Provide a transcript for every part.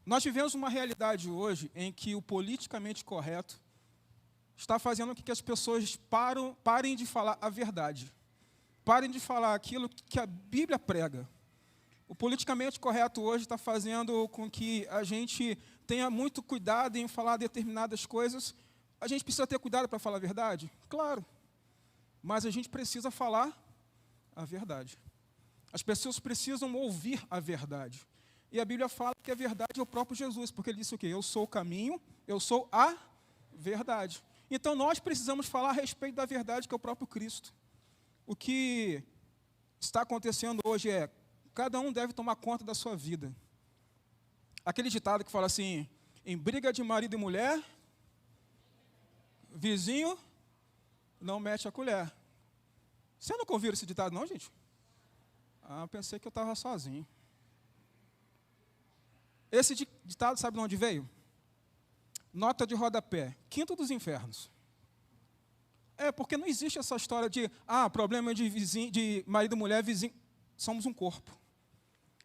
Nós vivemos uma realidade hoje em que o politicamente correto está fazendo com que as pessoas parem de falar a verdade. Parem de falar aquilo que a Bíblia prega. O politicamente correto hoje está fazendo com que a gente tenha muito cuidado em falar determinadas coisas. A gente precisa ter cuidado para falar a verdade? Claro. Mas a gente precisa falar a verdade. As pessoas precisam ouvir a verdade. E a Bíblia fala que a verdade é o próprio Jesus, porque ele disse o quê? Eu sou o caminho, eu sou a verdade. Então nós precisamos falar a respeito da verdade, que é o próprio Cristo. O que está acontecendo hoje é, cada um deve tomar conta da sua vida. Aquele ditado que fala assim, em briga de marido e mulher, vizinho não mete a colher. Você nunca ouviu esse ditado não, gente? Ah, eu pensei que eu estava sozinho. Esse ditado sabe de onde veio? Nota de rodapé, quinto dos infernos. Porque não existe essa história de, problema de vizinho, de marido e mulher, vizinho. Somos um corpo.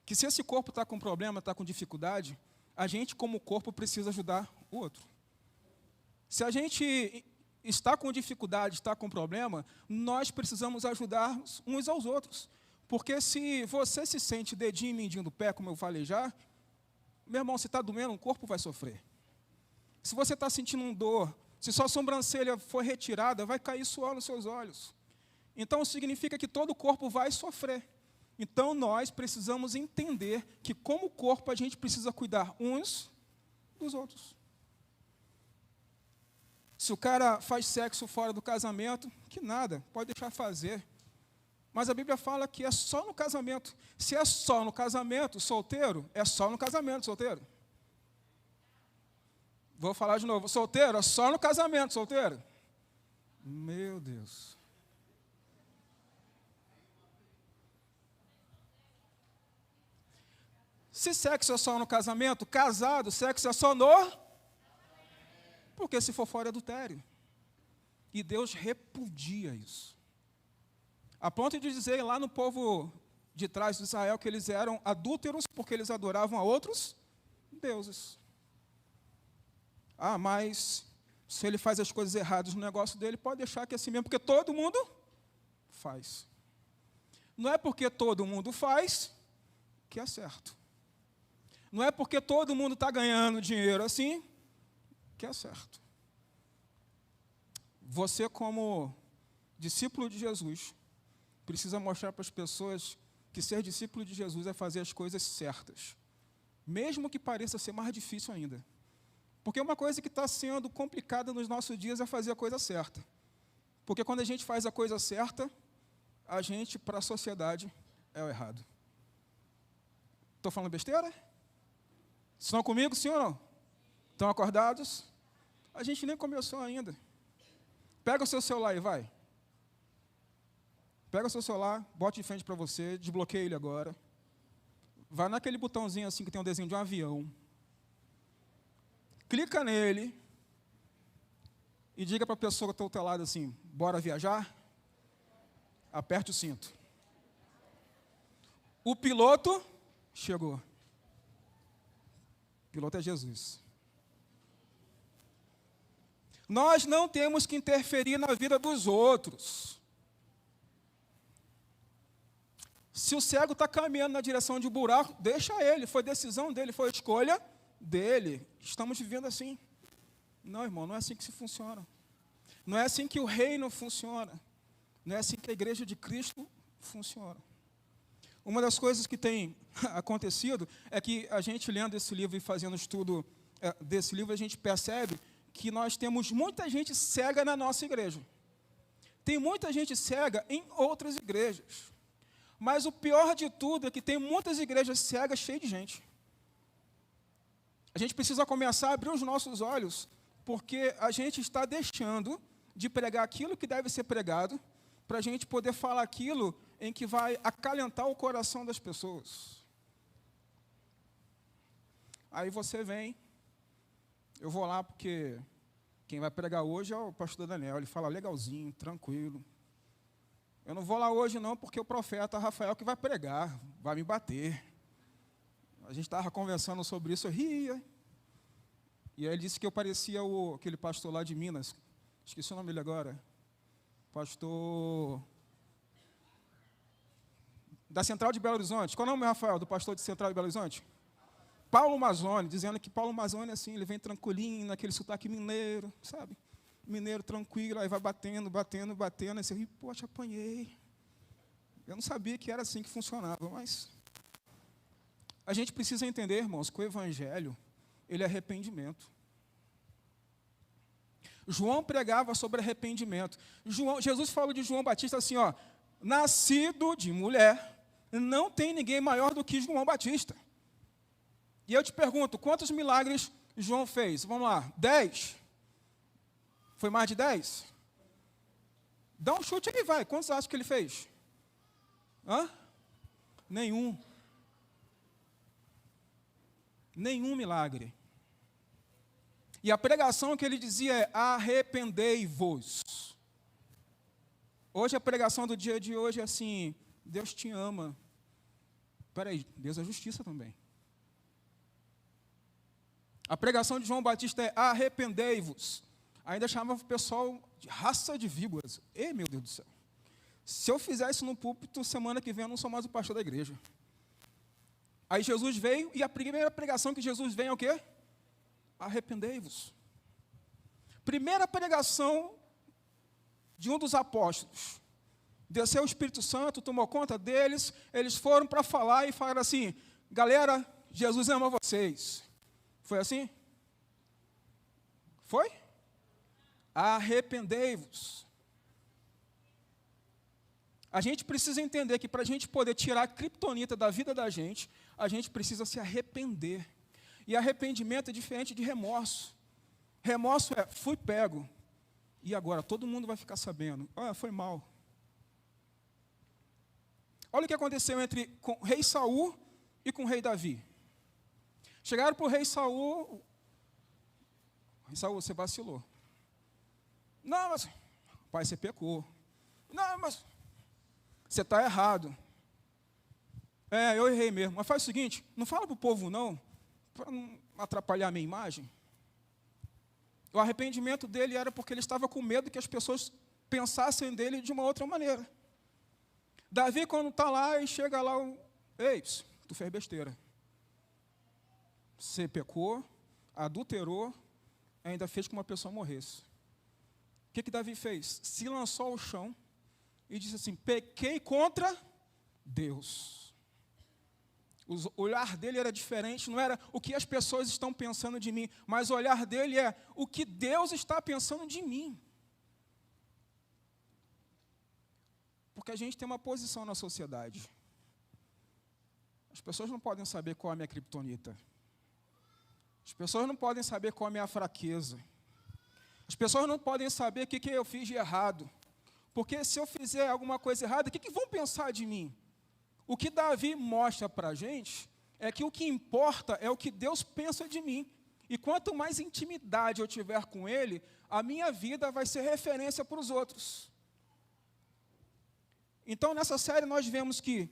Que se esse corpo está com problema, está com dificuldade, a gente, como corpo, precisa ajudar o outro. Se a gente está com dificuldade, está com problema, nós precisamos ajudar uns aos outros. Porque se você se sente dedinho e mindinho do pé, como eu falei já, meu irmão, se está doendo, o corpo vai sofrer. Se você está sentindo dor, se sua sobrancelha for retirada, vai cair suor nos seus olhos. Então, significa que todo o corpo vai sofrer. Então, nós precisamos entender que, como corpo, a gente precisa cuidar uns dos outros. Se o cara faz sexo fora do casamento, que nada, pode deixar fazer. Mas a Bíblia fala que é só no casamento. Se é só no casamento, solteiro, é só no casamento, solteiro. Vou falar de novo, solteiro, é só no casamento, solteiro. Meu Deus. Se sexo é só no casamento, casado, sexo é só no... Porque se for fora é adultério. E Deus repudia isso. A ponto de dizer lá no povo de trás de Israel que eles eram adúlteros porque eles adoravam a outros deuses. Mas se ele faz as coisas erradas no negócio dele, pode deixar que é assim mesmo, porque todo mundo faz. Não é porque todo mundo faz que é certo. Não é porque todo mundo está ganhando dinheiro assim que é certo. Você, como discípulo de Jesus, precisa mostrar para as pessoas que ser discípulo de Jesus é fazer as coisas certas, mesmo que pareça ser mais difícil ainda. Porque uma coisa que está sendo complicada nos nossos dias é fazer a coisa certa. Porque quando a gente faz a coisa certa, a gente, para a sociedade, é o errado. Estou falando besteira? Estão comigo, sim ou não? Estão acordados? A gente nem começou ainda. Pega o seu celular e vai. Pega o seu celular, bote de frente para você, desbloqueia ele agora. Vai naquele botãozinho assim que tem um desenho de um avião. Clica nele e diga para a pessoa que está ao teu lado assim, bora viajar? Aperte o cinto. O piloto chegou. O piloto é Jesus. Nós não temos que interferir na vida dos outros. Se o cego está caminhando na direção de um buraco, deixa ele, foi decisão dele, foi escolha dele. Estamos vivendo assim. Não, irmão, não é assim que se funciona. Não é assim que o reino funciona. Não é assim que a igreja de Cristo funciona. Uma das coisas que tem acontecido é que a gente lendo esse livro e fazendo estudo desse livro, a gente percebe que nós temos muita gente cega na nossa igreja. Tem muita gente cega em outras igrejas. Mas o pior de tudo é que tem muitas igrejas cegas cheias de gente. A gente precisa começar a abrir os nossos olhos, porque a gente está deixando de pregar aquilo que deve ser pregado, para a gente poder falar aquilo em que vai acalentar o coração das pessoas. Aí você vem, eu vou lá porque quem vai pregar hoje é o pastor Daniel, ele fala legalzinho, tranquilo. Eu não vou lá hoje não, porque o profeta Rafael que vai pregar, vai me bater. A gente estava conversando sobre isso, eu ria. E aí ele disse que eu parecia aquele pastor lá de Minas. Esqueci o nome dele agora. Pastor da Central de Belo Horizonte. Qual é o nome, Rafael, do pastor de Central de Belo Horizonte? Paulo Mazzoni, dizendo que Paulo Mazzoni, assim, ele vem tranquilinho, naquele sotaque mineiro, sabe? Mineiro tranquilo, aí vai batendo, aí você ri, poxa, apanhei. Eu não sabia que era assim que funcionava, mas a gente precisa entender, irmãos, que o Evangelho, ele é arrependimento. João pregava sobre arrependimento. Jesus falou de João Batista assim, ó, nascido de mulher, não tem ninguém maior do que João Batista. E eu te pergunto, quantos milagres João fez? Vamos lá, 10? Foi mais de 10? Dá um chute aí, vai. Quantos acham que ele fez? Hã? Nenhum. Nenhum milagre. E a pregação que ele dizia é: arrependei-vos. Hoje a pregação do dia de hoje é assim: Deus te ama. Espera aí, Deus é justiça também. A pregação de João Batista é: arrependei-vos. Ainda chamava o pessoal de raça de víboras. Ei, meu Deus do céu. Se eu fizer isso no púlpito, semana que vem eu não sou mais o pastor da igreja. Aí Jesus veio, e a primeira pregação que Jesus vem é o quê? Arrependei-vos. Primeira pregação de um dos apóstolos. Desceu o Espírito Santo, tomou conta deles, eles foram para falar e falaram assim: galera, Jesus ama vocês. Foi assim? Foi? Arrependei-vos. A gente precisa entender que para a gente poder tirar a criptonita da vida da gente, a gente precisa se arrepender. E arrependimento é diferente de remorso. Remorso é: fui pego, e agora todo mundo vai ficar sabendo. Foi mal. Olha o que aconteceu com o rei Saul e com o rei Davi. Chegaram para o rei Saul: Saul, você vacilou. Não, mas, pai, você pecou. Não, mas, você está errado. Eu errei mesmo. Mas faz o seguinte, não fala para o povo não, para não atrapalhar a minha imagem. O arrependimento dele era porque ele estava com medo que as pessoas pensassem dele de uma outra maneira. Davi, quando está lá e chega lá, ei, tu fez besteira. Você pecou, adulterou, ainda fez com que uma pessoa morresse. O que Davi fez? Se lançou ao chão e disse assim: pequei contra Deus. O olhar dele era diferente, não era o que as pessoas estão pensando de mim, mas o olhar dele é o que Deus está pensando de mim. Porque a gente tem uma posição na sociedade. As pessoas não podem saber qual é a minha criptonita. As pessoas não podem saber qual é a minha fraqueza. As pessoas não podem saber o que eu fiz de errado. Porque se eu fizer alguma coisa errada, o que vão pensar de mim? O que Davi mostra para a gente é que o que importa é o que Deus pensa de mim. E quanto mais intimidade eu tiver com Ele, a minha vida vai ser referência para os outros. Então, nessa série, nós vemos que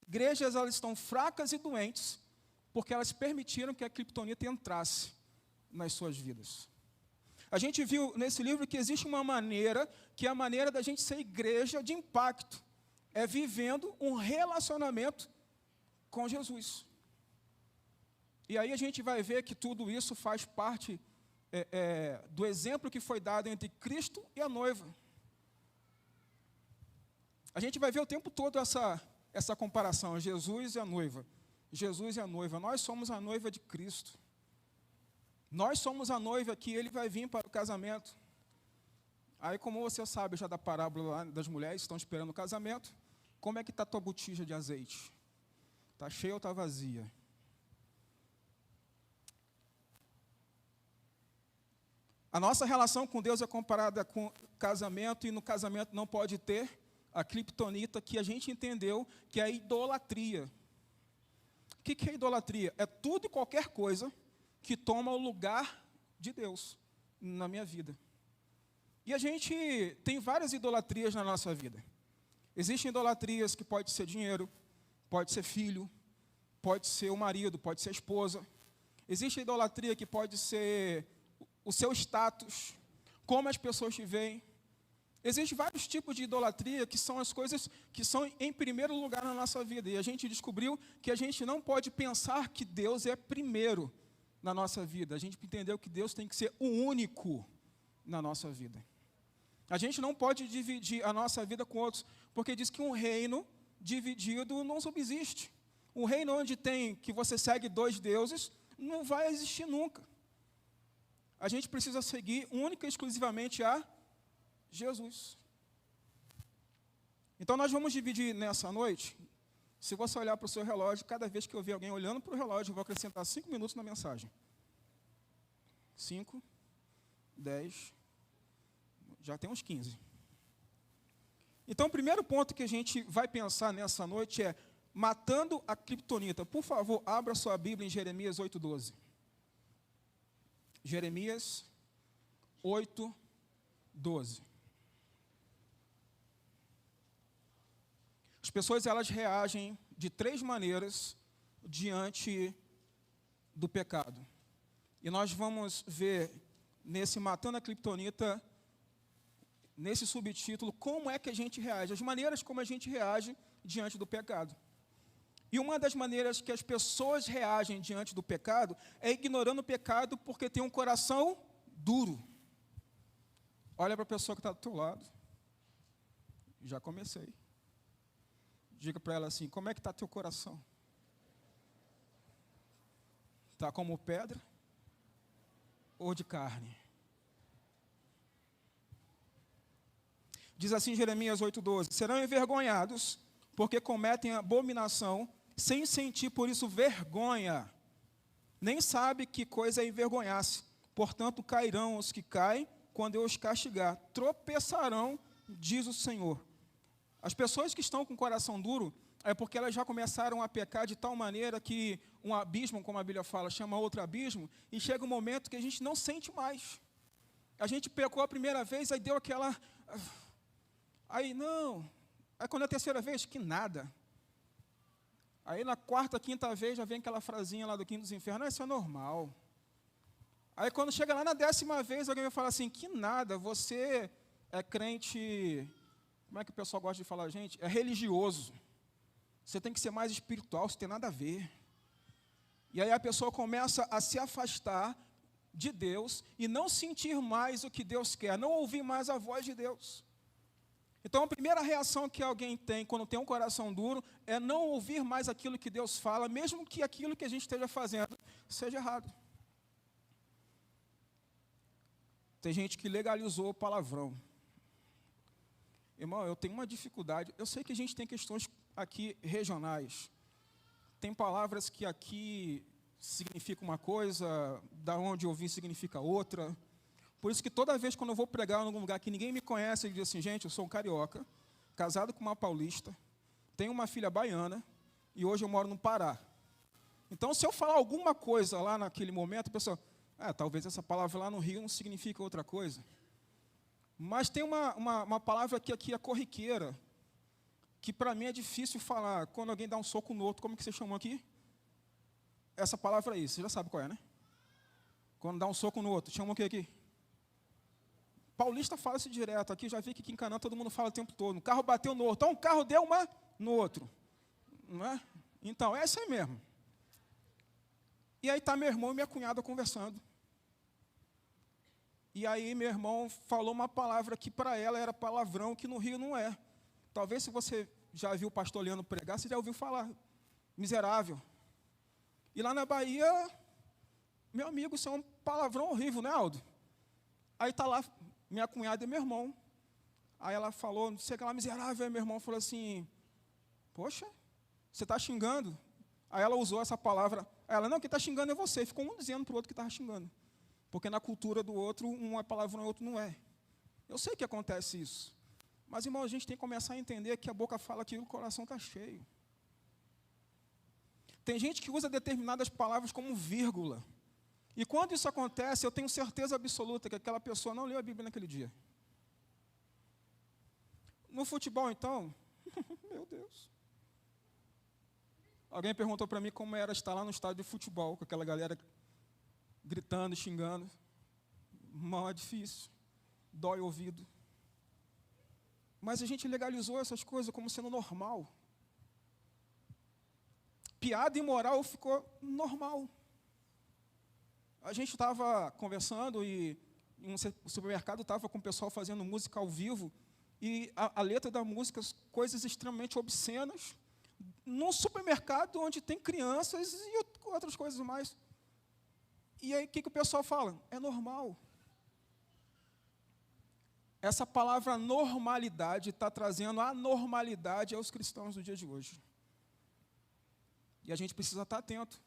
igrejas elas estão fracas e doentes, porque elas permitiram que a criptonita entrasse nas suas vidas. A gente viu nesse livro que existe uma maneira, que é a maneira da gente ser igreja de impacto, é vivendo um relacionamento com Jesus. E aí a gente vai ver que tudo isso faz parte do exemplo que foi dado entre Cristo e a noiva. A gente vai ver o tempo todo essa comparação, Jesus e a noiva. Jesus e a noiva, nós somos a noiva de Cristo. Nós somos a noiva que Ele vai vir para o casamento. Aí, como você sabe já da parábola lá das mulheres que estão esperando o casamento, como é que está a tua botija de azeite? Está cheia ou está vazia? A nossa relação com Deus é comparada com casamento, e no casamento não pode ter a criptonita que a gente entendeu que é a idolatria. O que é idolatria? É tudo e qualquer coisa que toma o lugar de Deus na minha vida. E a gente tem várias idolatrias na nossa vida. Existem idolatrias que pode ser dinheiro, pode ser filho, pode ser o marido, pode ser a esposa. Existe a idolatria que pode ser o seu status, como as pessoas te veem. Existem vários tipos de idolatria que são as coisas que são em primeiro lugar na nossa vida. E a gente descobriu que a gente não pode pensar que Deus é primeiro na nossa vida. A gente entendeu que Deus tem que ser o único na nossa vida. A gente não pode dividir a nossa vida com outros, porque diz que um reino dividido não subsiste. Um reino onde tem que você segue dois deuses não vai existir nunca. A gente precisa seguir única e exclusivamente a Jesus. Então nós vamos dividir nessa noite. Se você olhar para o seu relógio, cada vez que eu ver alguém olhando para o relógio, eu vou acrescentar 5 minutos na mensagem. 5, 10, já tem uns 15. Então o primeiro ponto que a gente vai pensar nessa noite é matando a criptonita. Por favor, abra sua Bíblia em Jeremias 8:12. Jeremias 8:12. As pessoas, elas reagem de 3 maneiras diante do pecado. E nós vamos ver nesse Matando a Criptonita, nesse subtítulo, como é que a gente reage, as maneiras como a gente reage diante do pecado. E uma das maneiras que as pessoas reagem diante do pecado é ignorando o pecado porque tem um coração duro. Olha para a pessoa que está do teu lado. Já comecei. Diga para ela assim, como é que está teu coração? Está como pedra ou de carne? Diz assim Jeremias 8:12, serão envergonhados porque cometem abominação, sem sentir por isso vergonha. Nem sabe que coisa é envergonhar-se. Portanto, cairão os que caem quando eu os castigar. Tropeçarão, diz o Senhor. As pessoas que estão com o coração duro é porque elas já começaram a pecar de tal maneira que um abismo, como a Bíblia fala, chama outro abismo, e chega um momento que a gente não sente mais. A gente pecou a primeira vez, aí deu aquela... Aí não... Aí quando é a terceira vez, que nada. Aí na quarta, quinta vez, já vem aquela frasinha lá do Quinto dos Infernos, isso é normal. Aí quando chega lá na 10ª vez, alguém vai falar assim, que nada, você é crente, como é que o pessoal gosta de falar, gente? É religioso. Você tem que ser mais espiritual, isso tem nada a ver. E aí a pessoa começa a se afastar de Deus e não sentir mais o que Deus quer, não ouvir mais a voz de Deus. Então, a primeira reação que alguém tem quando tem um coração duro é não ouvir mais aquilo que Deus fala, mesmo que aquilo que a gente esteja fazendo seja errado. Tem gente que legalizou o palavrão. Irmão, eu tenho uma dificuldade. Eu sei que a gente tem questões aqui regionais. Tem palavras que aqui significam uma coisa, da onde eu vim significa outra. Por isso que toda vez quando eu vou pregar em algum lugar que ninguém me conhece, eu digo assim, gente, eu sou um carioca, casado com uma paulista, tenho uma filha baiana e hoje eu moro no Pará. Então, se eu falar alguma coisa lá naquele momento, a pessoa, talvez essa palavra lá no Rio não signifique outra coisa. Mas tem uma palavra que aqui é corriqueira, que para mim é difícil falar. Quando alguém dá um soco no outro, como que você chamou aqui? Essa palavra aí, você já sabe qual é, né? Quando dá um soco no outro, chama o que aqui? Paulista fala isso direto, aqui já vi que aqui em Canaã todo mundo fala o tempo todo. Um carro bateu no outro, um carro deu uma no outro. Não é? Então, é isso aí mesmo. E aí está meu irmão e minha cunhada conversando. E aí meu irmão falou uma palavra que para ela era palavrão, que no Rio não é. Talvez se você já viu o pastor Leandro pregar, você já ouviu falar. Miserável. E lá na Bahia, meu amigo, isso é um palavrão horrível, né, Aldo? Aí está lá minha cunhada e meu irmão. Aí ela falou, não sei aquela miserável, aí meu irmão falou assim, poxa, você está xingando? Aí ela usou essa palavra, ela, não, quem está xingando é você. Ficou um dizendo para o outro que estava xingando. Porque na cultura do outro, um é palavrão e o outro não é. Eu sei que acontece isso. Mas, irmão, a gente tem que começar a entender que a boca fala que o coração está cheio. Tem gente que usa determinadas palavras como vírgula. E quando isso acontece, eu tenho certeza absoluta que aquela pessoa não leu a Bíblia naquele dia. No futebol, então, meu Deus. Alguém perguntou para mim como era estar lá no estádio de futebol, com aquela galera gritando, xingando. Mal é difícil, dói o ouvido. Mas a gente legalizou essas coisas como sendo normal. Piada imoral ficou normal. A gente estava conversando e em um supermercado estava com o pessoal fazendo música ao vivo e a letra da música, coisas extremamente obscenas, num supermercado onde tem crianças e outras coisas mais. E aí o que o pessoal fala? É normal. Essa palavra normalidade está trazendo anormalidade aos cristãos do dia de hoje. E a gente precisa estar atento.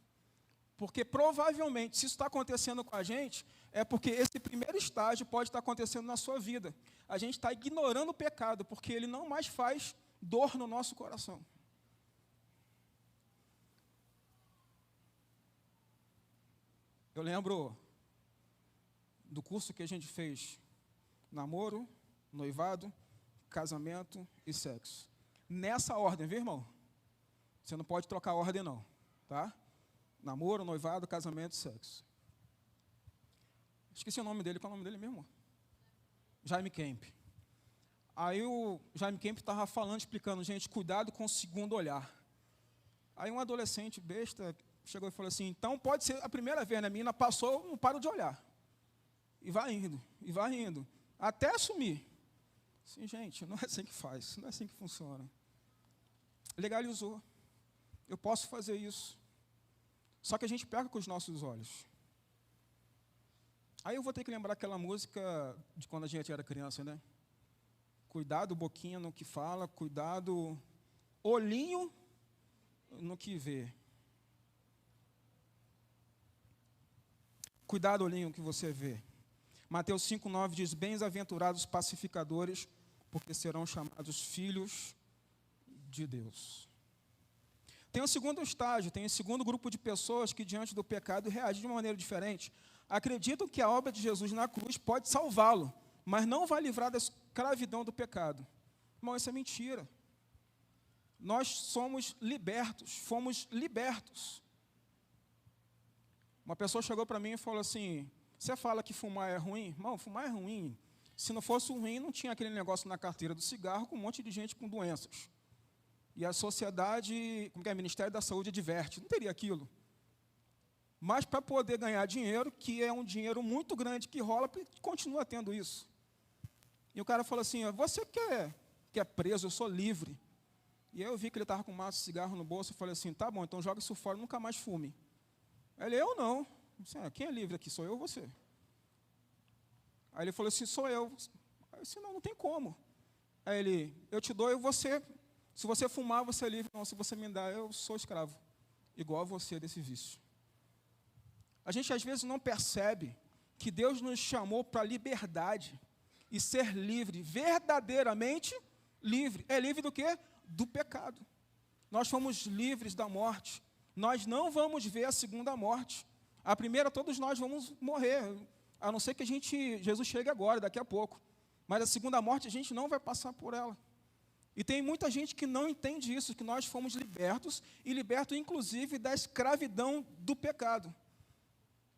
Porque provavelmente, se isso está acontecendo com a gente, é porque esse primeiro estágio pode estar acontecendo na sua vida. A gente está ignorando o pecado, porque ele não mais faz dor no nosso coração. Eu lembro do curso que a gente fez, namoro, noivado, casamento e sexo. Nessa ordem, viu, irmão? Você não pode trocar a ordem, não, tá? Namoro, noivado, casamento e sexo. Esqueci o nome dele, qual é o nome dele mesmo? Jaime Kemp. Aí o Jaime Kemp estava falando, explicando, gente, cuidado com o segundo olhar. Aí um adolescente besta chegou e falou assim, então pode ser a primeira vez, né? A menina passou, não paro de olhar. E vai indo, até assumir. Assim, gente, não é assim que faz, não é assim que funciona. Legalizou. Eu posso fazer isso. Só que a gente pega com os nossos olhos. Aí eu vou ter que lembrar aquela música de quando a gente era criança, né? Cuidado, boquinha no que fala, cuidado, olhinho no que vê. Cuidado, olhinho, no que você vê. Mateus 5,9 diz, bem-aventurados pacificadores, porque serão chamados filhos de Deus. Tem um segundo estágio, tem um segundo grupo de pessoas que, diante do pecado, reagem de uma maneira diferente. Acreditam que a obra de Jesus na cruz pode salvá-lo, mas não vai livrar da escravidão do pecado. Irmão, isso é mentira. Nós somos libertos, fomos libertos. Uma pessoa chegou para mim e falou assim, você fala que fumar é ruim? Irmão, fumar é ruim. Se não fosse ruim, não tinha aquele negócio na carteira do cigarro com um monte de gente com doenças. E a sociedade, como que é, o Ministério da Saúde adverte, não teria aquilo. Mas para poder ganhar dinheiro, que é um dinheiro muito grande que rola, continua tendo isso. E o cara falou assim, você que é preso, eu sou livre. E aí eu vi que ele estava com um maço de cigarro no bolso, eu falei assim, tá bom, então joga isso fora, nunca mais fume. Ele, eu não. Eu disse, quem é livre aqui, sou eu ou você? Aí ele falou assim, sou eu. Aí eu disse, não tem como. Aí ele, eu te dou e você, se você fumar, você é livre. Não, se você me dá, eu sou escravo. Igual a você desse vício. A gente às vezes não percebe que Deus nos chamou para a liberdade e ser livre, verdadeiramente livre. É livre do quê? Do pecado. Nós fomos livres da morte. Nós não vamos ver a segunda morte. A primeira, todos nós vamos morrer, a não ser que Jesus chegue agora, daqui a pouco. Mas a segunda morte, a gente não vai passar por ela. E tem muita gente que não entende isso, que nós fomos libertos, e libertos, inclusive, da escravidão do pecado.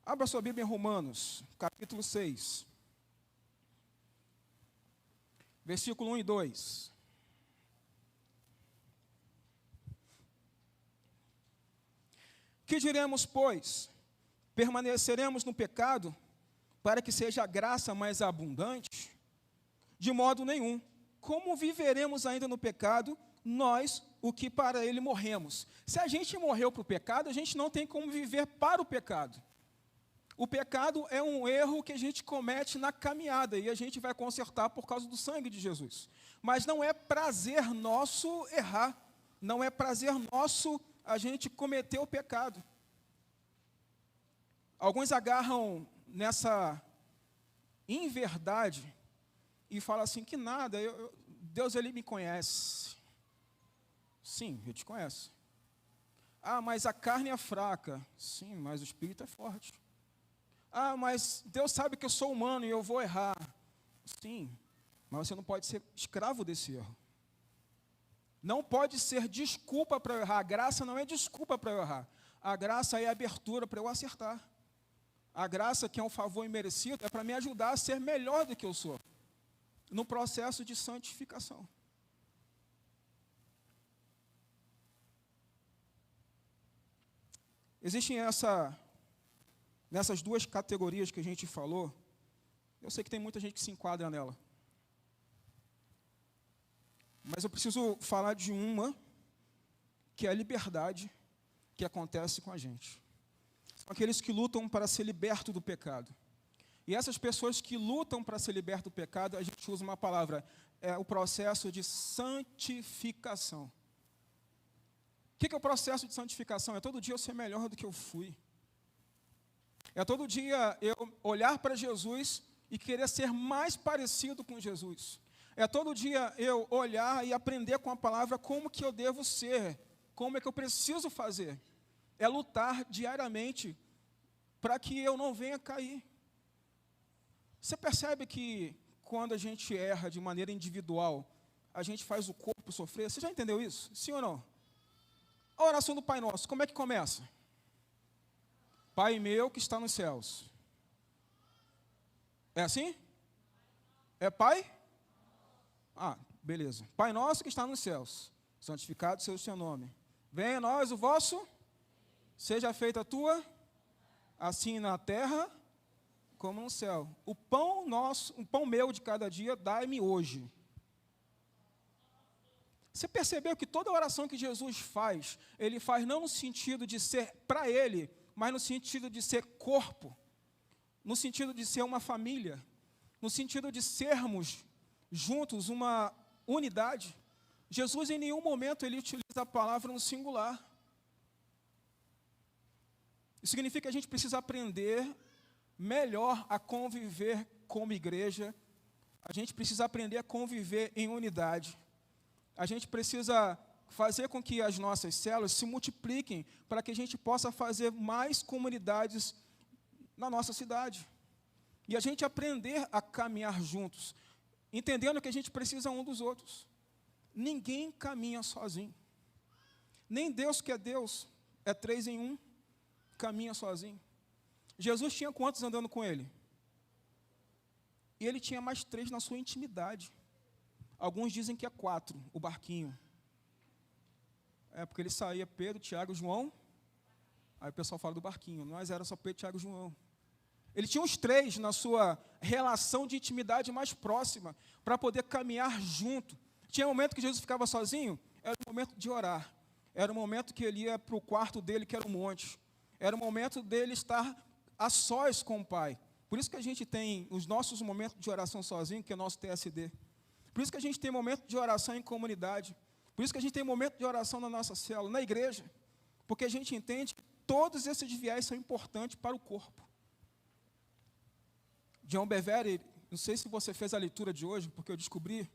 Abra sua Bíblia em Romanos, capítulo 6. Versículo 1 e 2. Que diremos, pois? Permaneceremos no pecado para que seja a graça mais abundante? De modo nenhum. Como viveremos ainda no pecado, nós, o que para ele morremos? Se a gente morreu para o pecado, a gente não tem como viver para o pecado. O pecado é um erro que a gente comete na caminhada e a gente vai consertar por causa do sangue de Jesus. Mas não é prazer nosso errar, não é prazer nosso a gente cometer o pecado. Alguns agarram nessa inverdade e falam assim, que nada, Deus ele me conhece. Sim, ele te conhece. Ah, mas a carne é fraca. Sim, mas o espírito é forte. Ah, mas Deus sabe que eu sou humano e eu vou errar. Sim, mas você não pode ser escravo desse erro. Não pode ser desculpa para eu errar. A graça não é desculpa para eu errar. A graça é abertura para eu acertar. A graça, que é um favor imerecido, é para me ajudar a ser melhor do que eu sou, no processo de santificação. Existem nessas duas categorias que a gente falou, eu sei que tem muita gente que se enquadra nela. Mas eu preciso falar de uma, que é a liberdade que acontece com a gente. São aqueles que lutam para ser liberto do pecado. E essas pessoas que lutam para ser liberto do pecado, a gente usa uma palavra, é o processo de santificação. O que é o processo de santificação? É todo dia eu ser melhor do que eu fui. É todo dia eu olhar para Jesus e querer ser mais parecido com Jesus. É todo dia eu olhar e aprender com a palavra como que eu devo ser, como é que eu preciso fazer. É lutar diariamente para que eu não venha cair. Você percebe que quando a gente erra de maneira individual, a gente faz o corpo sofrer? Você já entendeu isso? Sim ou não? A oração do Pai Nosso, como é que começa? Pai meu que está nos céus. É assim? É Pai? Ah, beleza. Pai nosso que está nos céus, santificado seja o seu nome. Venha a nós o vosso, seja feita a tua, assim na terra como no céu. O pão nosso, o pão meu de cada dia, dai-me hoje. Você percebeu que toda oração que Jesus faz, ele faz não no sentido de ser para ele, mas no sentido de ser corpo, no sentido de ser uma família, no sentido de sermos juntos uma unidade. Jesus em nenhum momento ele utiliza a palavra no singular. Isso significa que a gente precisa aprender melhor a conviver como igreja. A gente precisa aprender a conviver em unidade. A gente precisa fazer com que as nossas células se multipliquem para que a gente possa fazer mais comunidades na nossa cidade. E a gente aprender a caminhar juntos, entendendo que a gente precisa um dos outros. Ninguém caminha sozinho. Nem Deus, que é Deus, é 3 em 1, caminha sozinho. Jesus tinha quantos andando com ele? E ele tinha mais 3 na sua intimidade. Alguns dizem que é 4, o barquinho. É porque ele saía Pedro, Tiago, João. Aí o pessoal fala do barquinho. Nós era só Pedro, Tiago e João. Ele tinha os 3 na sua relação de intimidade mais próxima, para poder caminhar junto. Tinha um momento que Jesus ficava sozinho, era o momento de orar. Era o momento que ele ia para o quarto dele, que era o monte. Era o momento dele estar a sós com o Pai. Por isso que a gente tem os nossos momentos de oração sozinho, que é o nosso TSD. Por isso que a gente tem momento de oração em comunidade. Por isso que a gente tem momento de oração na nossa célula, na igreja. Porque a gente entende que todos esses viés são importantes para o corpo. John Bevere, não sei se você fez a leitura de hoje, porque eu descobri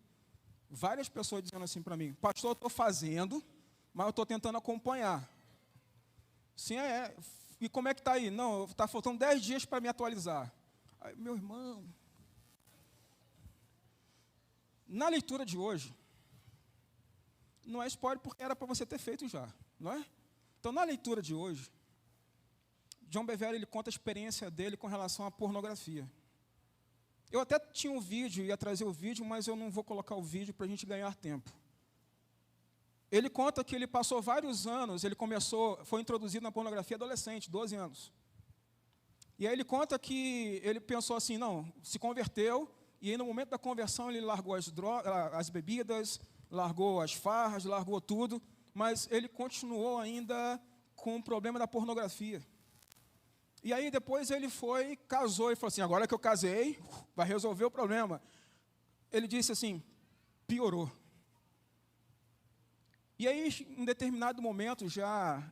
várias pessoas dizendo assim para mim: pastor, eu estou fazendo, mas eu estou tentando acompanhar. Sim, e como é que está aí? Não, está faltando 10 dias para me atualizar. Aí, meu irmão, na leitura de hoje, não é spoiler porque era para você ter feito já, não é? Então, na leitura de hoje, John Bevere, ele conta a experiência dele com relação à pornografia. Eu até tinha um vídeo, ia trazer o vídeo, mas eu não vou colocar o vídeo para a gente ganhar tempo. Ele conta que ele passou vários anos, foi introduzido na pornografia adolescente, 12 anos. E aí ele conta que ele pensou assim, não, se converteu, e aí no momento da conversão ele largou as bebidas, largou as farras, largou tudo, mas ele continuou ainda com o problema da pornografia. E aí depois ele casou e falou assim, agora que eu casei, vai resolver o problema. Ele disse assim, piorou. E aí, em determinado momento, já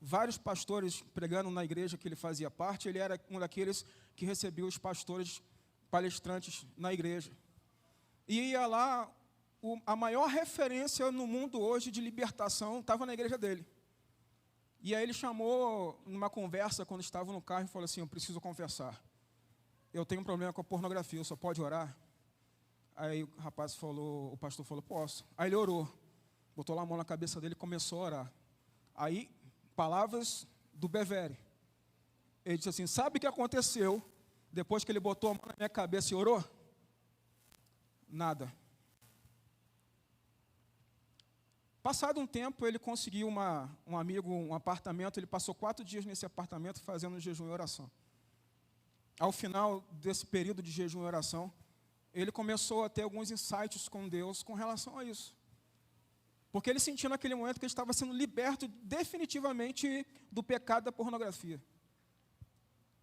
vários pastores pregando na igreja que ele fazia parte, ele era um daqueles que recebia os pastores palestrantes na igreja. E ia lá, a maior referência no mundo hoje de libertação estava na igreja dele. E aí ele chamou, numa conversa, quando estava no carro, e falou assim, eu preciso confessar. Eu tenho um problema com a pornografia, só pode orar? Aí o pastor falou, posso. Aí ele orou. botou lá a mão na cabeça dele e começou a orar. Aí, palavras do Bevere. Ele disse assim, sabe o que aconteceu depois que ele botou a mão na minha cabeça e orou? Nada. Passado um tempo, ele conseguiu um amigo, um apartamento, ele passou 4 dias nesse apartamento fazendo jejum e oração. Ao final desse período de jejum e oração, ele começou a ter alguns insights com Deus com relação a isso. Porque ele sentiu naquele momento que ele estava sendo liberto definitivamente do pecado da pornografia.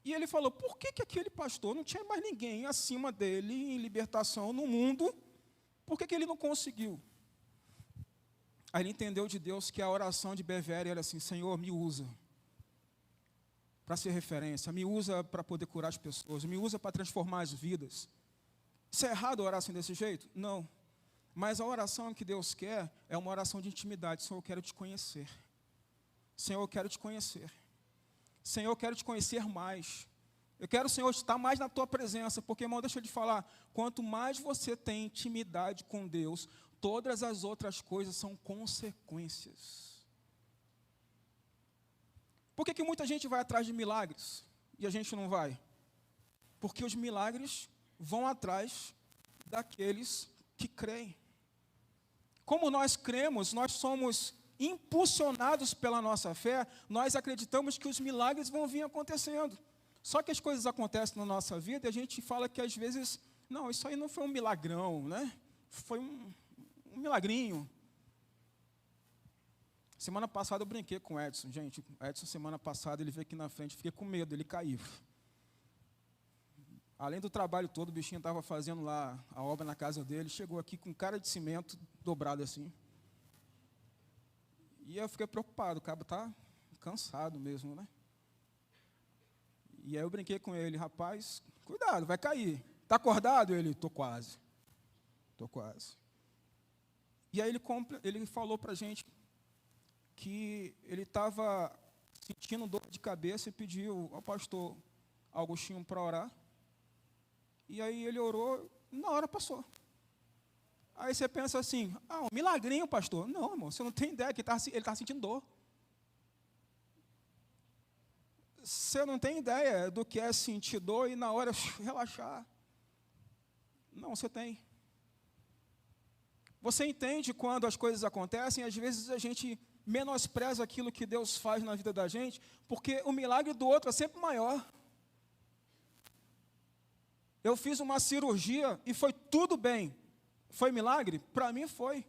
E ele falou, por que aquele pastor não tinha mais ninguém acima dele em libertação no mundo? Por que ele não conseguiu? Aí ele entendeu de Deus que a oração de Bevere era assim, Senhor, me usa para ser referência, me usa para poder curar as pessoas, me usa para transformar as vidas. Isso é errado orar assim desse jeito? Não. Mas a oração que Deus quer é uma oração de intimidade. Senhor, eu quero te conhecer. Senhor, eu quero te conhecer. Senhor, eu quero te conhecer mais. Eu quero, Senhor, estar mais na tua presença, porque, irmão, deixa eu te falar, quanto mais você tem intimidade com Deus, todas as outras coisas são consequências. Por que muita gente vai atrás de milagres e a gente não vai? Porque os milagres vão atrás daqueles que creem. Como nós cremos, nós somos impulsionados pela nossa fé, nós acreditamos que os milagres vão vir acontecendo. Só que as coisas acontecem na nossa vida e a gente fala que às vezes, não, isso aí não foi um milagrão, né? Foi um milagrinho. Semana passada eu brinquei com o Edson, gente. O Edson, semana passada, ele veio aqui na frente, fiquei com medo, ele caiu. Além do trabalho todo, o bichinho estava fazendo lá a obra na casa dele, chegou aqui com cara de cimento dobrado assim. E eu fiquei preocupado, o cabo está cansado mesmo, né? E aí eu brinquei com ele, rapaz, cuidado, vai cair. Está acordado? Ele, estou quase. Estou quase. E aí ele falou para a gente que ele estava sentindo dor de cabeça e pediu ao pastor Augustinho para orar. E aí ele orou, na hora passou. Aí você pensa assim, um milagrinho, pastor. Não, irmão, você não tem ideia que ele está sentindo dor. Você não tem ideia do que é sentir dor e na hora relaxar. Não, você tem. Você entende quando as coisas acontecem, às vezes a gente menospreza aquilo que Deus faz na vida da gente, porque o milagre do outro é sempre maior. Eu fiz uma cirurgia e foi tudo bem. Foi milagre? Para mim foi.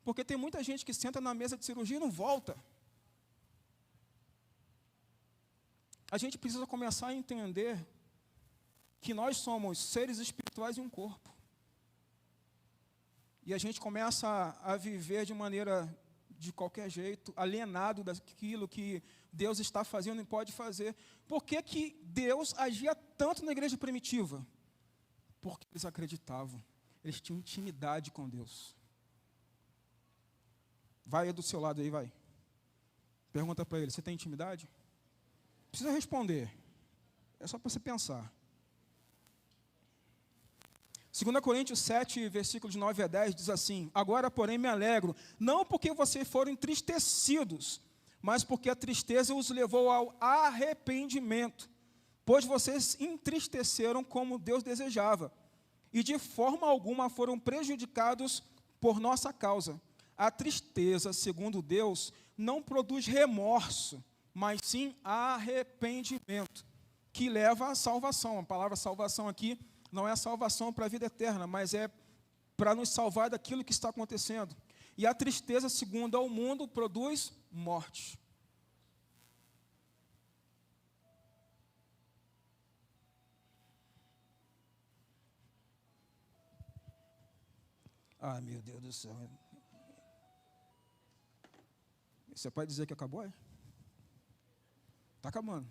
Porque tem muita gente que senta na mesa de cirurgia e não volta. A gente precisa começar a entender que nós somos seres espirituais em um corpo. E a gente começa a viver de maneira de qualquer jeito, alienado daquilo que Deus está fazendo e pode fazer. Por que Deus agia tanto na igreja primitiva? Porque eles acreditavam, eles tinham intimidade com Deus. Vai aí do seu lado aí, vai. Pergunta para ele, você tem intimidade? Não precisa responder, é só para você pensar. 2 Coríntios 7, versículos 9 a 10, diz assim, agora, porém, me alegro, não porque vocês foram entristecidos, mas porque a tristeza os levou ao arrependimento, pois vocês entristeceram como Deus desejava, e de forma alguma foram prejudicados por nossa causa. A tristeza, segundo Deus, não produz remorso, mas sim arrependimento, que leva à salvação. A palavra salvação aqui não é a salvação para a vida eterna, mas é para nos salvar daquilo que está acontecendo. E a tristeza, segundo ao mundo, produz morte. Ai, meu Deus do céu. Você pode dizer que acabou, é? Está acabando.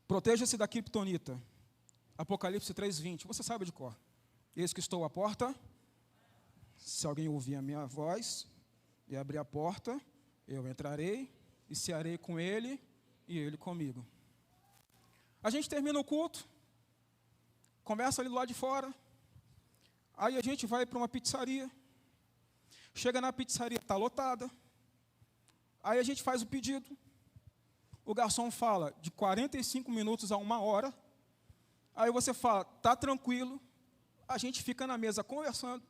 Proteja-se da criptonita. Apocalipse 3:20. Você sabe de cor. Eis que estou à porta. Se alguém ouvir a minha voz e abrir a porta, eu entrarei e cearei com ele e ele comigo. A gente termina o culto, conversa ali do lado de fora. Aí a gente vai para uma pizzaria. Chega na pizzaria, está lotada. Aí a gente faz o pedido. O garçom fala de 45 minutos a 1 hora. Aí você fala, tá tranquilo. A gente fica na mesa conversando.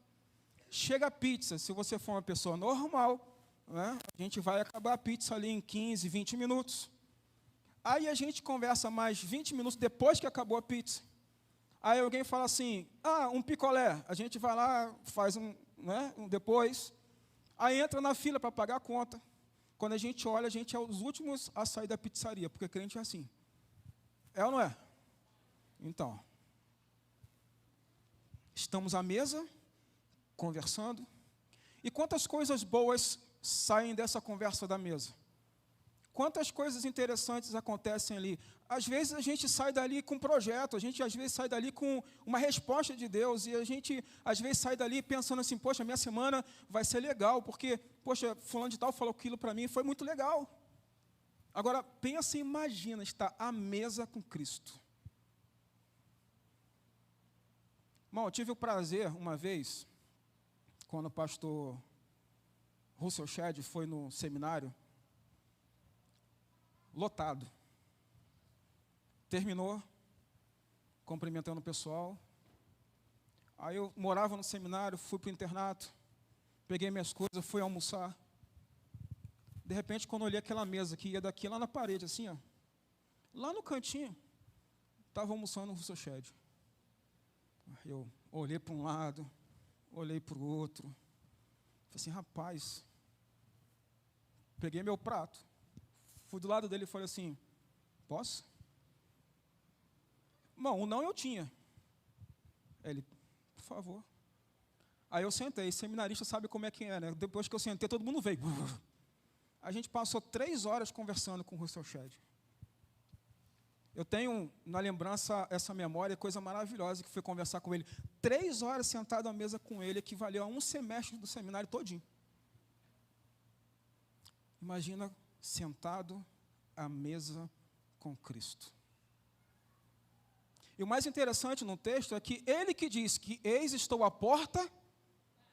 Chega a pizza, se você for uma pessoa normal, né, a gente vai acabar a pizza ali em 15, 20 minutos. Aí a gente conversa mais 20 minutos depois que acabou a pizza. Aí alguém fala assim, um picolé. A gente vai lá, faz um depois. Aí entra na fila para pagar a conta. Quando a gente olha, a gente é os últimos a sair da pizzaria, porque crente é assim. É ou não é? Então, estamos à mesa, conversando. E quantas coisas boas saem dessa conversa da mesa? Quantas coisas interessantes acontecem ali? Às vezes a gente sai dali com um projeto, a gente às vezes sai dali com uma resposta de Deus, e a gente às vezes sai dali pensando assim, poxa, minha semana vai ser legal, porque, poxa, fulano de tal falou aquilo para mim, foi muito legal. Agora, pensa e imagina estar à mesa com Cristo. Bom, eu tive o prazer, uma vez, quando o pastor Russell Shedd foi no seminário, lotado. Terminou, cumprimentando o pessoal. Aí eu morava no seminário, fui para o internato, peguei minhas coisas, fui almoçar. De repente, quando eu olhei aquela mesa que ia daqui lá na parede, assim, ó, lá no cantinho, estava almoçando o Russell Shedd. Eu olhei para um lado, olhei para o outro. Falei assim, rapaz, peguei meu prato, fui do lado dele e falei assim, posso? Bom, o não eu tinha. Ele, por favor. Aí eu sentei, seminarista sabe como é que é, né? Depois que eu sentei, todo mundo veio. A gente passou 3 horas conversando com o Russell Shedd. Eu tenho na lembrança essa memória, coisa maravilhosa, que foi conversar com ele. 3 horas sentado à mesa com ele, equivaleu a um semestre do seminário todinho. Imagina sentado à mesa com Cristo. E o mais interessante no texto é que ele que diz que eis estou à porta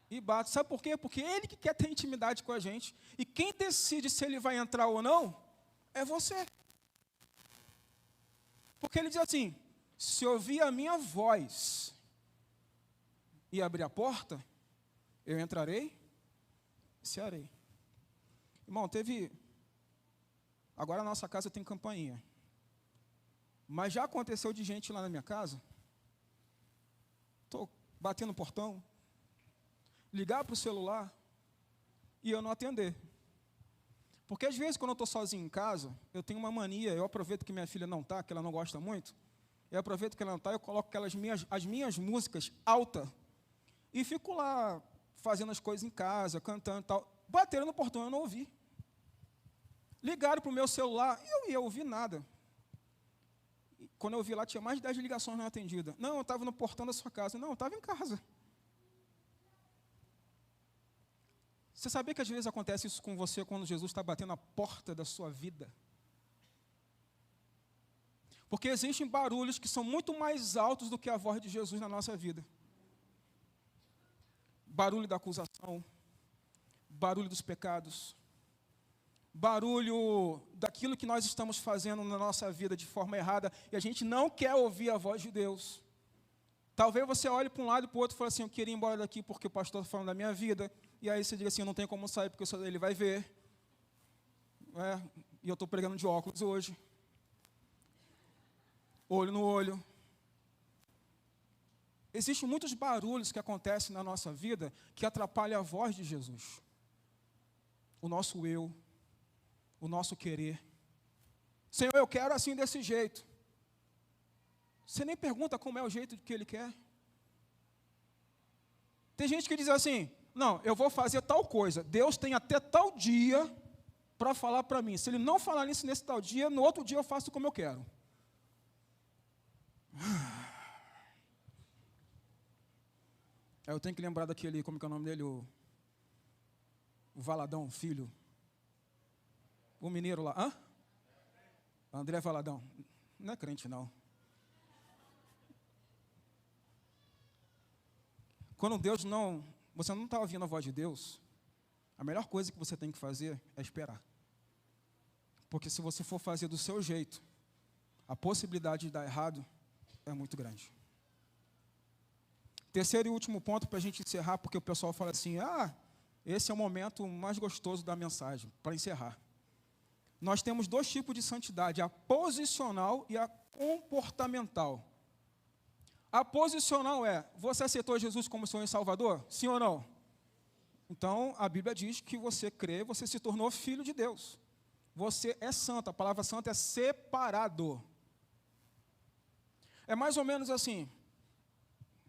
e bato. Sabe por quê? Porque ele que quer ter intimidade com a gente. E quem decide se ele vai entrar ou não, é você. Porque ele diz assim, se ouvir a minha voz e abrir a porta, eu entrarei e cearei. Irmão, agora a nossa casa tem campainha. Mas já aconteceu de gente lá na minha casa, estou batendo no portão, ligar para o celular e eu não atender. Porque às vezes quando eu estou sozinho em casa, eu tenho uma mania, eu aproveito que minha filha não está, que ela não gosta muito, eu aproveito que ela não está, eu coloco as minhas músicas alta e fico lá fazendo as coisas em casa, cantando e tal. Bateram no portão, eu não ouvi. Ligaram para o meu celular e eu ia ouvir nada. Quando eu vi lá, tinha mais de 10 ligações não atendidas. Não, eu estava no portão da sua casa. Não, eu estava em casa. Você sabia que às vezes acontece isso com você quando Jesus está batendo a porta da sua vida? Porque existem barulhos que são muito mais altos do que a voz de Jesus na nossa vida. Barulho da acusação, barulho dos pecados, barulho daquilo que nós estamos fazendo na nossa vida de forma errada e a gente não quer ouvir a voz de Deus. Talvez você olhe para um lado e para o outro e fale assim, eu queria ir embora daqui porque o pastor está falando da minha vida. E aí você diz assim, eu não tenho como sair porque ele vai ver. E eu estou pregando de óculos hoje. Olho no olho. Existem muitos barulhos que acontecem na nossa vida que atrapalham a voz de Jesus. O nosso eu, o nosso querer. Senhor, eu quero assim desse jeito. Você nem pergunta como é o jeito que Ele quer. Tem gente que diz assim, não, eu vou fazer tal coisa. Deus tem até tal dia para falar para mim. Se Ele não falar nisso nesse tal dia, no outro dia eu faço como eu quero. Eu tenho que lembrar daquele, como que é o nome dele? O Valadão, filho. O mineiro lá. André Valadão. Não é crente, não. Quando você não está ouvindo a voz de Deus, a melhor coisa que você tem que fazer é esperar. Porque se você for fazer do seu jeito, a possibilidade de dar errado é muito grande. Terceiro e último ponto para a gente encerrar, porque o pessoal fala assim, esse é o momento mais gostoso da mensagem, para encerrar. Nós temos dois tipos de santidade, a posicional e a comportamental. A posicional é, você aceitou Jesus como Senhor e Salvador? Sim ou não? Então, a Bíblia diz que você crê, você se tornou filho de Deus. Você é santo, a palavra santo é separado. É mais ou menos assim,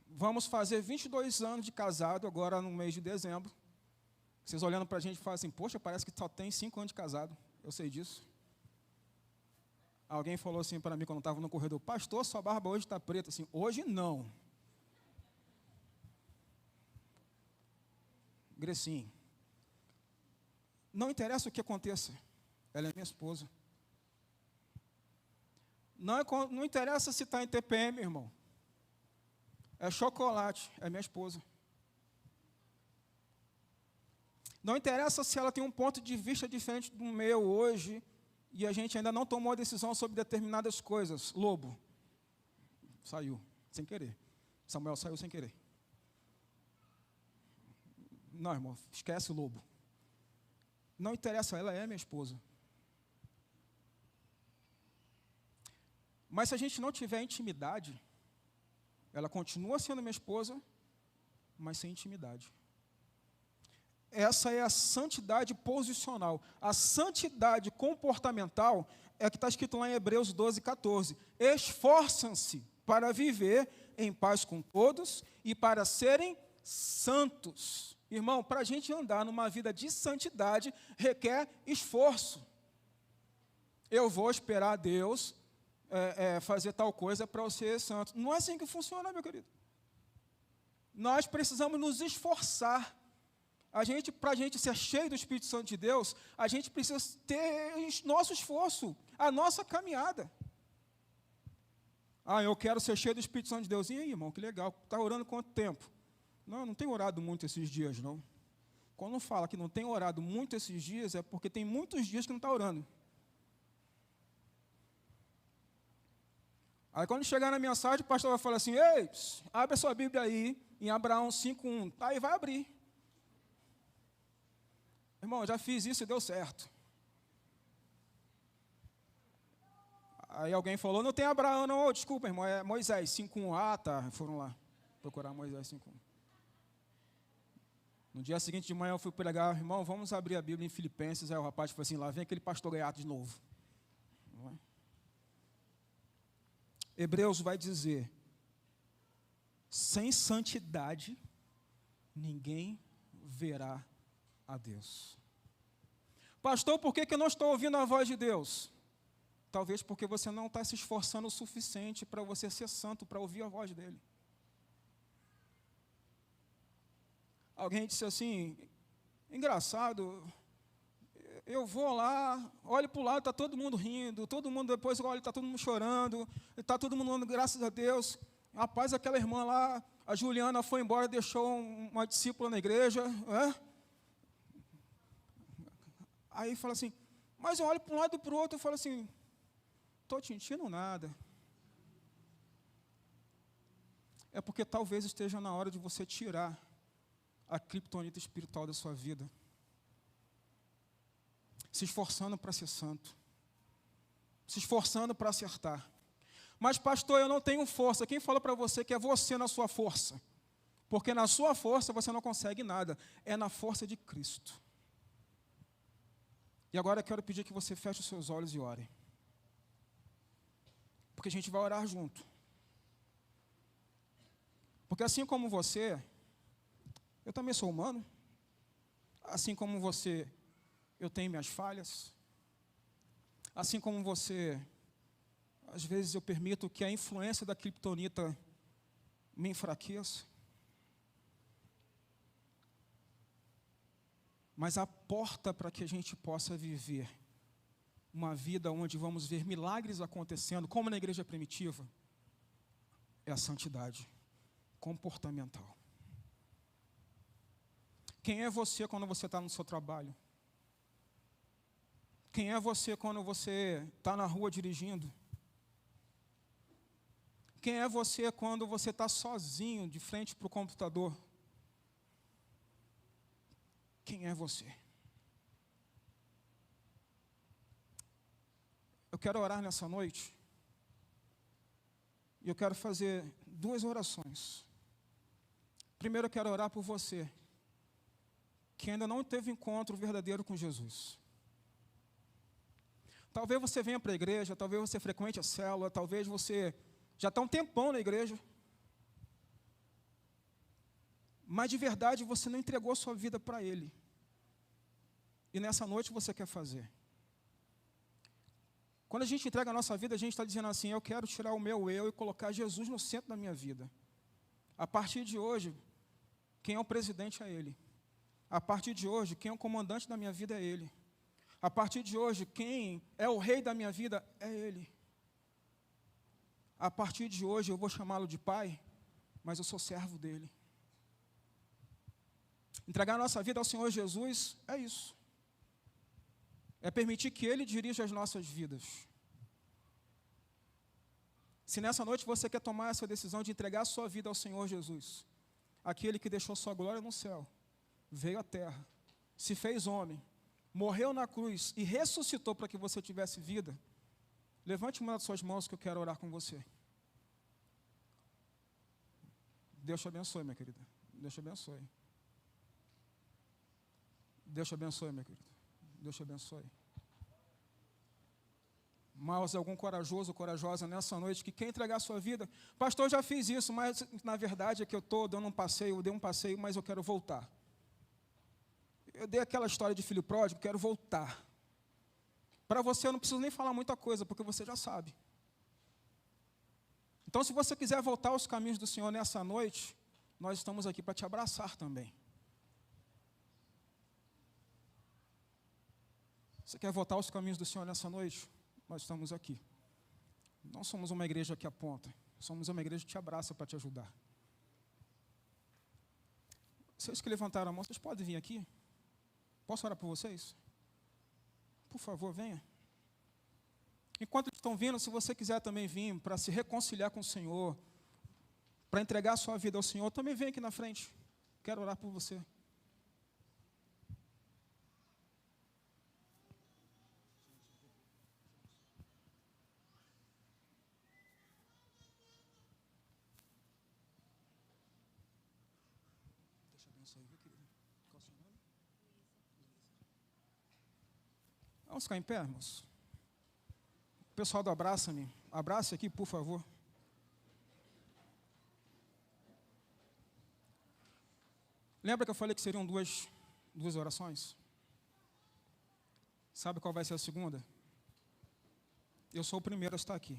vamos fazer 22 anos de casado, agora no mês de dezembro. Vocês olhando para a gente e falam assim, poxa, parece que só tem 5 anos de casado. Eu sei disso. Alguém falou assim para mim quando eu estava no corredor, pastor, sua barba hoje está preta. Assim, hoje não. Grecinho. Não interessa o que aconteça. Ela é minha esposa. Não interessa se está em TPM, irmão. É chocolate, é minha esposa. Não interessa se ela tem um ponto de vista diferente do meu hoje, e a gente ainda não tomou a decisão sobre determinadas coisas. Lobo. Saiu, sem querer. Samuel saiu sem querer. Não, irmão, esquece o lobo. Não interessa, ela é minha esposa. Mas se a gente não tiver intimidade, ela continua sendo minha esposa, mas sem intimidade. Essa é a santidade posicional. A santidade comportamental é o que está escrito lá em Hebreus 12, 14. Esforçam-se para viver em paz com todos e para serem santos. Irmão, para a gente andar numa vida de santidade, requer esforço. Eu vou esperar a Deus fazer tal coisa para eu ser santo. Não é assim que funciona, meu querido. Nós precisamos nos esforçar. Para a gente ser cheio do Espírito Santo de Deus, a gente precisa ter nosso esforço, a nossa caminhada. Eu quero ser cheio do Espírito Santo de Deus. E aí, irmão, que legal. Está orando quanto tempo? Não tenho orado muito esses dias, não. Quando fala que não tem orado muito esses dias, é porque tem muitos dias que não está orando. Aí quando chegar na mensagem, o pastor vai falar assim, ei, abre a sua Bíblia aí, em Abraão 5:1. Aí vai abrir. Irmão, eu já fiz isso e deu certo. Aí alguém falou, não tem Abraão não, desculpa, irmão, é Moisés 5:1. Tá, foram lá procurar Moisés 5:1. No dia seguinte de manhã eu fui pregar, irmão, vamos abrir a Bíblia em Filipenses. Aí o rapaz falou assim, lá vem aquele pastor gaiato de novo. Não é? Hebreus vai dizer, sem santidade, ninguém verá a Deus. Pastor, por que eu não estou ouvindo a voz de Deus? Talvez porque você não está se esforçando o suficiente para você ser santo, para ouvir a voz dele. Alguém disse assim, engraçado, eu vou lá, olho para o lado, está todo mundo rindo, todo mundo depois olha, está todo mundo chorando, está todo mundo dando graças a Deus. Rapaz, aquela irmã lá, a Juliana foi embora, deixou uma discípula na igreja. Aí fala assim, mas eu olho para um lado e para o outro e falo assim, estou te sentindo nada. É porque talvez esteja na hora de você tirar a criptonita espiritual da sua vida, se esforçando para ser santo, se esforçando para acertar. Mas pastor, eu não tenho força. Quem falou para você que é você na sua força? Porque na sua força você não consegue nada, é na força de Cristo. E agora eu quero pedir que você feche os seus olhos e ore. Porque a gente vai orar junto. Porque assim como você, eu também sou humano. Assim como você, eu tenho minhas falhas. Assim como você, às vezes eu permito que a influência da criptonita me enfraqueça. Mas a porta para que a gente possa viver uma vida onde vamos ver milagres acontecendo, como na igreja primitiva, é a santidade comportamental. Quem é você quando você está no seu trabalho? Quem é você quando você está na rua dirigindo? Quem é você quando você está sozinho de frente para o computador? Quem é você? Eu quero orar nessa noite. E eu quero fazer 2 orações. Primeiro, eu quero orar por você, que ainda não teve encontro verdadeiro com Jesus. Talvez você venha para a igreja, talvez você frequente a célula, talvez você já está um tempão na igreja, mas de verdade você não entregou a sua vida para Ele. E nessa noite você quer fazer. Quando a gente entrega a nossa vida, a gente está dizendo assim: eu quero tirar o meu eu e colocar Jesus no centro da minha vida. A partir de hoje, quem é o presidente é Ele. A partir de hoje, quem é o comandante da minha vida é Ele. A partir de hoje, quem é o rei da minha vida é Ele. A partir de hoje, eu vou chamá-lo de Pai, mas eu sou servo dEle. Entregar a nossa vida ao Senhor Jesus é isso. É permitir que Ele dirija as nossas vidas. Se nessa noite você quer tomar essa decisão de entregar a sua vida ao Senhor Jesus, aquele que deixou sua glória no céu, veio à terra, se fez homem, morreu na cruz e ressuscitou para que você tivesse vida, levante uma das suas mãos que eu quero orar com você. Deus te abençoe, minha querida. Deus te abençoe. Deus te abençoe, minha querida. Deus te abençoe. Mas algum corajoso ou corajosa nessa noite que quer entregar a sua vida, pastor, eu já fiz isso, mas na verdade é que eu estou dando um passeio, eu dei um passeio, mas eu quero voltar. Eu dei aquela história de filho pródigo, quero voltar. Para você eu não preciso nem falar muita coisa, porque você já sabe. Então, se você quiser voltar aos caminhos do Senhor nessa noite, nós estamos aqui para te abraçar também. Você quer voltar aos caminhos do Senhor nessa noite? Nós estamos aqui. Não somos uma igreja que aponta, somos uma igreja que te abraça para te ajudar. Vocês que levantaram a mão, vocês podem vir aqui? Posso orar por vocês? Por favor, venha. Enquanto eles estão vindo, se você quiser também vir para se reconciliar com o Senhor, para entregar a sua vida ao Senhor, também vem aqui na frente. Quero orar por você. Deixa eu abençoar, viu, querido? Qual é o seu nome? Vamos ficar em pé, irmãos? O pessoal do Abraça-me, abrace aqui, por favor. Lembra que eu falei que seriam duas orações? Sabe qual vai ser a segunda? Eu sou o primeiro a estar aqui.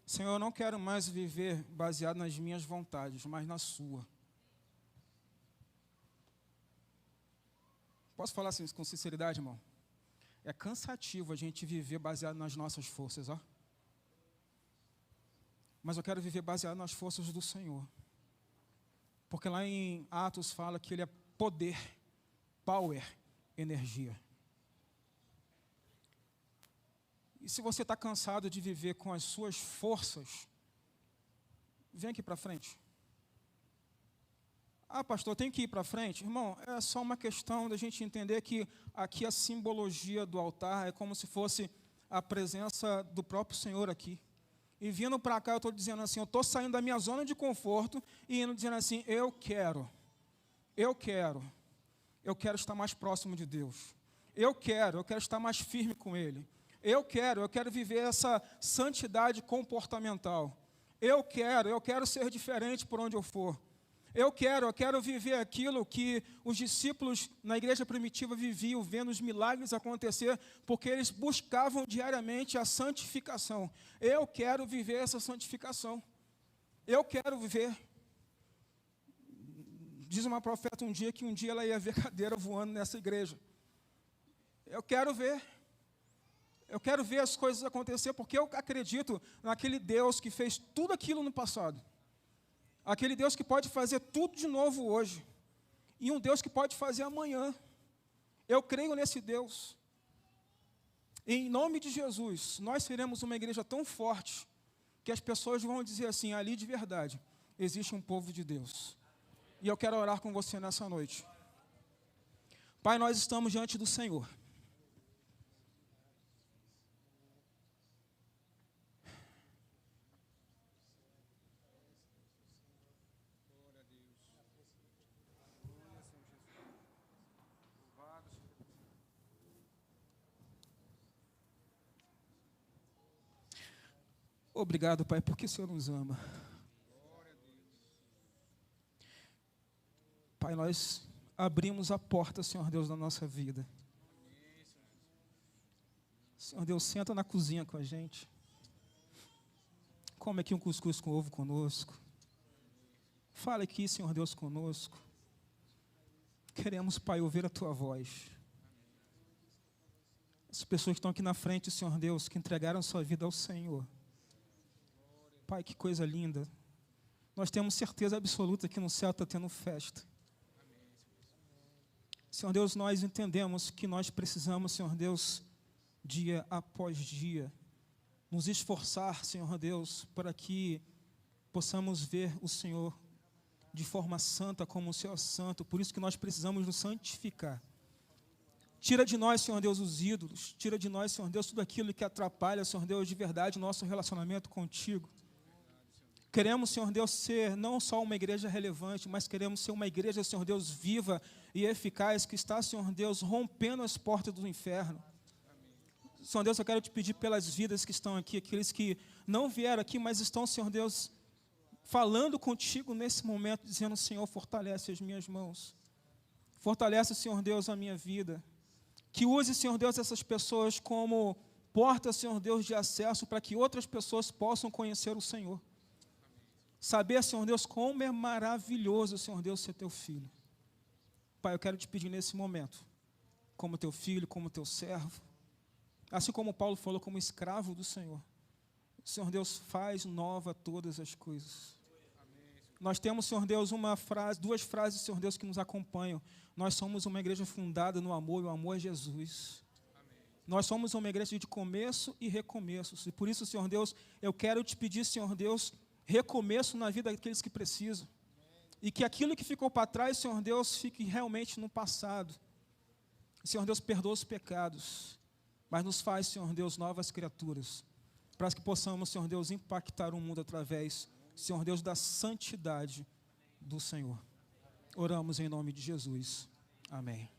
Senhor, eu não quero mais viver baseado nas minhas vontades, mas na sua. Posso falar assim com sinceridade, irmão? É cansativo a gente viver baseado nas nossas forças, ó. Mas eu quero viver baseado nas forças do Senhor. Porque lá em Atos fala que Ele é poder, power, energia. E se você está cansado de viver com as suas forças, vem aqui para frente. Ah, pastor, tem que ir para frente? Irmão, é só uma questão da gente entender que aqui a simbologia do altar é como se fosse a presença do próprio Senhor aqui. E vindo para cá, eu estou dizendo assim, eu estou saindo da minha zona de conforto e indo dizendo assim, eu quero estar mais próximo de Deus. Eu quero estar mais firme com Ele. Eu quero viver essa santidade comportamental. Eu quero ser diferente por onde eu for. Eu quero viver aquilo que os discípulos na igreja primitiva viviam, vendo os milagres acontecer, porque eles buscavam diariamente a santificação. Eu quero viver essa santificação. Eu quero viver. Diz uma profeta um dia que um dia ela ia ver cadeira voando nessa igreja. Eu quero ver. Eu quero ver as coisas acontecer, porque eu acredito naquele Deus que fez tudo aquilo no passado. Aquele Deus que pode fazer tudo de novo hoje. em um Deus que pode fazer amanhã. Eu creio nesse Deus. Em nome de Jesus, nós seremos uma igreja tão forte que as pessoas vão dizer assim, ali de verdade, existe um povo de Deus. E eu quero orar com você nessa noite. Pai, nós estamos diante do Senhor. Obrigado, Pai, porque o Senhor nos ama. Pai, nós abrimos a porta, Senhor Deus, da nossa vida. Senhor Deus, senta na cozinha com a gente. Come aqui um cuscuz com ovo conosco. Fala aqui, Senhor Deus, conosco. Queremos, Pai, ouvir a Tua voz. As pessoas que estão aqui na frente, Senhor Deus, que entregaram sua vida ao Senhor. Pai, que coisa linda. Nós temos certeza absoluta que no céu está tendo festa. Senhor Deus, nós entendemos que nós precisamos, Senhor Deus, dia após dia, nos esforçar, Senhor Deus, para que possamos ver o Senhor de forma santa como o Senhor é santo. Por isso que nós precisamos nos santificar. Tira de nós, Senhor Deus, os ídolos. Tira de nós, Senhor Deus, tudo aquilo que atrapalha, Senhor Deus, de verdade, o nosso relacionamento contigo. Queremos, Senhor Deus, ser não só uma igreja relevante, mas queremos ser uma igreja, Senhor Deus, viva e eficaz, que está, Senhor Deus, rompendo as portas do inferno. Senhor Deus, eu quero te pedir pelas vidas que estão aqui, aqueles que não vieram aqui, mas estão, Senhor Deus, falando contigo nesse momento, dizendo, Senhor, fortalece as minhas mãos. Fortalece, Senhor Deus, a minha vida. Que use, Senhor Deus, essas pessoas como porta, Senhor Deus, de acesso para que outras pessoas possam conhecer o Senhor. Saber, Senhor Deus, como é maravilhoso, Senhor Deus, ser teu filho. Pai, eu quero te pedir nesse momento, como teu filho, como teu servo, assim como Paulo falou, como escravo do Senhor. Senhor Deus, faz nova todas as coisas. Nós temos, Senhor Deus, duas frases, Senhor Deus, que nos acompanham. Nós somos uma igreja fundada no amor, e o amor é Jesus. Nós somos uma igreja de começo e recomeços. E por isso, Senhor Deus, eu quero te pedir, Senhor Deus, recomeço na vida daqueles que precisam. E que aquilo que ficou para trás, Senhor Deus, fique realmente no passado. Senhor Deus, perdoa os pecados, mas nos faz, Senhor Deus, novas criaturas, para que possamos, Senhor Deus, impactar o mundo através, Senhor Deus, da santidade do Senhor. Oramos em nome de Jesus. Amém.